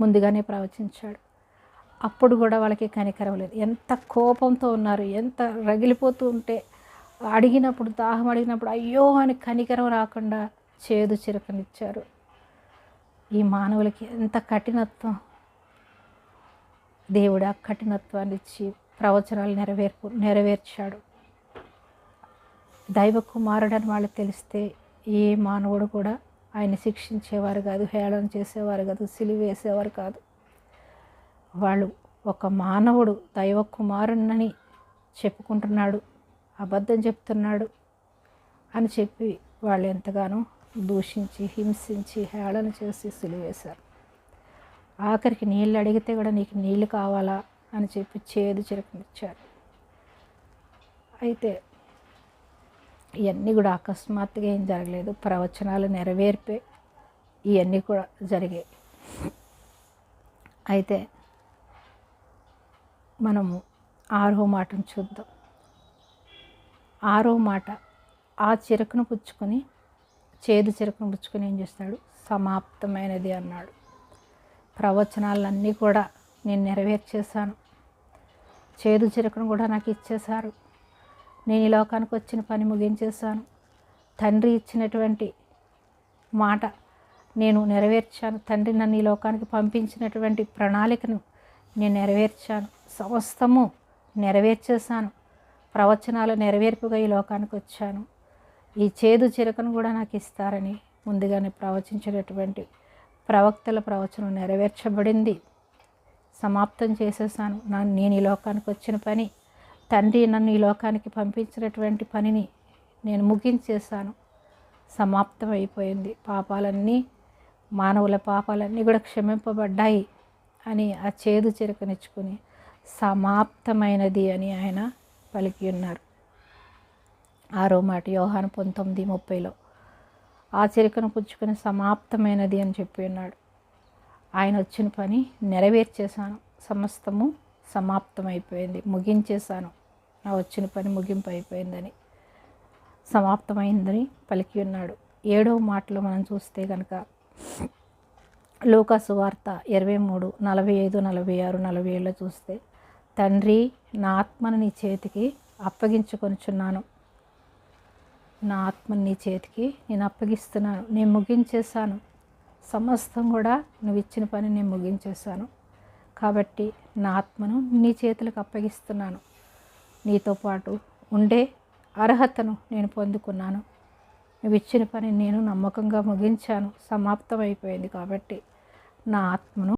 ముందుగానే ప్రవచించాడు. అప్పుడు కూడా వాళ్ళకి కనికరం లేదు. ఎంత కోపంతో ఉన్నారు, ఎంత రగిలిపోతూ ఉంటే అడిగినప్పుడు, దాహం అడిగినప్పుడు అయ్యో అని కనికరం రాకుండా చేదు చిరకనిచ్చారు. ఈ మానవులకి ఎంత కఠినత్వం! దేవుడు ఆ కఠినత్వాన్ని ఇచ్చి ప్రవచనాలు నెరవేర్చాడు. దైవ కుమారుడని వాళ్ళకి తెలిస్తే ఏ మానవుడు కూడా ఆయన శిక్షించేవారు కాదు, హేళన చేసేవారు కాదు, సిలువ వేసేవారు కాదు. వాళ్ళు ఒక మానవుడు దైవ కుమారుణ్ణని చెప్పుకుంటున్నాడు, అబద్ధం చెప్తున్నాడు అని చెప్పి వాళ్ళు ఎంతగానో దూషించి, హింసించి, హేళన చేసి సిలువ వేశారు. ఆఖరికి నీళ్ళు అడిగితే కూడా నీకు నీళ్ళు కావాలా అని చెప్పి చేదు చిరకనిచ్చారు. అయితే ఇవన్నీ కూడా అకస్మాత్తుగా ఏం జరగలేదు, ప్రవచనాలు నెరవేర్పే ఇవన్నీ కూడా జరిగాయి. అయితే మనము 6వ మాటను చూద్దాం. 6వ మాట, ఆ చిరకను పుచ్చుకొని, చేదు చిరకను పుచ్చుకొని ఏం చేస్తాడు, సమాప్తమైనది అన్నాడు. ప్రవచనాలన్నీ కూడా నేను నెరవేర్చేశాను, చేదు చిరకను కూడా నాకు ఇచ్చేశారు, నేను ఈ లోకానికి వచ్చిన పని ముగించేశాను, తండ్రి ఇచ్చినటువంటి మాట నేను నెరవేర్చాను, తండ్రి నన్ను ఈ లోకానికి పంపించినటువంటి ప్రణాళికను నేను నెరవేర్చాను, సమస్తము నెరవేర్చేశాను, ప్రవచనాలు నెరవేర్పుగా ఈ లోకానికి వచ్చాను, ఈ చేదు చిరకను కూడా నాకు ఇస్తారని ముందుగానే ప్రవచించినటువంటి ప్రవక్తల ప్రవచనం నెరవేర్చబడింది. సమాప్తం చేసేసాను. నేను ఈ లోకానికి వచ్చిన పని, తండ్రి నన్ను ఈ లోకానికి పంపించినటువంటి పనిని నేను ముగించేశాను, సమాప్తం అయిపోయింది. పాపాలన్నీ, మానవుల పాపాలన్నీ కూడా క్షమింపబడ్డాయి అని ఆ చేదు చిరకనిచ్చుకుని సమాప్తమైనది అని ఆయన పలికి ఉన్నారు. 6వ మాట యోహాను 19:30 ఆ చిరకను పుచ్చుకొని సమాప్తమైనది అని చెప్పి ఉన్నాడు. ఆయన వచ్చిన పని నెరవేర్చేశాను, సమస్తము సమాప్తమైపోయింది, ముగించేశాను, నా వచ్చిన పని ముగింపు అయిపోయిందని, సమాప్తమైందని పలికి ఉన్నాడు. 7వ మాటలో మనం చూస్తే కనుక లూకా సువార్త 23:45, 46, 47 చూస్తే, తండ్రి నా ఆత్మను నీ చేతికి అప్పగించుకొనుచున్నాను, నా ఆత్మని నీ చేతికి నేను అప్పగిస్తున్నాను, నేను ముగించేశాను, సమస్తం కూడా నువ్వు ఇచ్చిన పని నేను ముగించేశాను, కాబట్టి నా ఆత్మను నీ చేతులకు అప్పగిస్తున్నాను, నీతో పాటు ఉండే అర్హతను నేను పొందుకున్నాను, నువ్వు ఇచ్చిన పని నేను నమ్మకంగా ముగించాను, సమాప్తం అయిపోయింది, కాబట్టి నా ఆత్మను